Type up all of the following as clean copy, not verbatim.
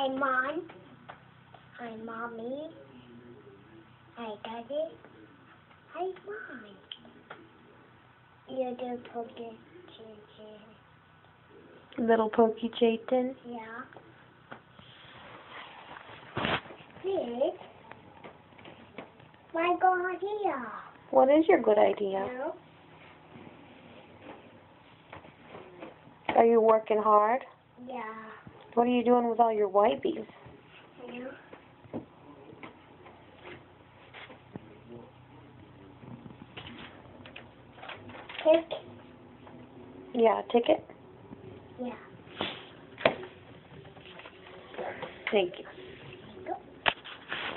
Hi, Mom. Hi, Mommy. Hi, Daddy. Hi, Mom. You're the pocket chicken. Little Pokey Chayton. Yeah. Please. My God, here. What is your good idea? No. Are you working hard? Yeah. What are you doing with all your wipies? No. Tick. Yeah, ticket? Yeah. Thank you.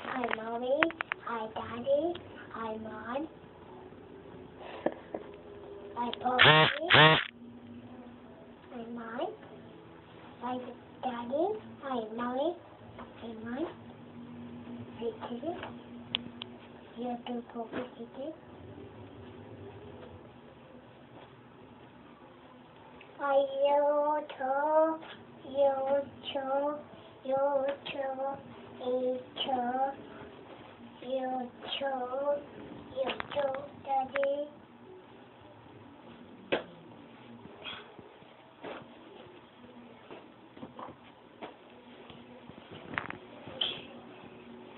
Hi, Mommy. Hi, Daddy. Hi, Mom. Hi, Poppy. Hi, Mom. Hi, Daddy. Hi, Mommy. Hi, Mom. Hi, Kitty. You're the Poppy Kitty. Hi, yo-cho. Yo-cho. Yo-cho. Yo-cho. Yo-cho. Yo-cho, Daddy.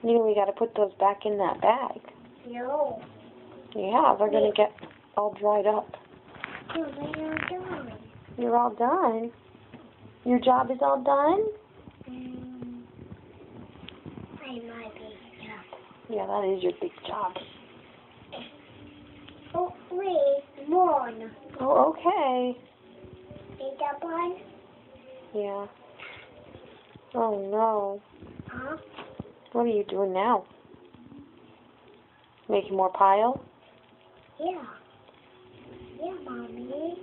You know we gotta put those back in that bag. No. Yeah, they're gonna get all dried up. No, they are done. You're all done? Your job is all done? I might be done. Yeah, that is your big job. Oh, wait, one. Oh, okay. Is that one? Yeah. Oh, no. Huh? What are you doing now? Making more pile? Yeah. Yeah, Mommy.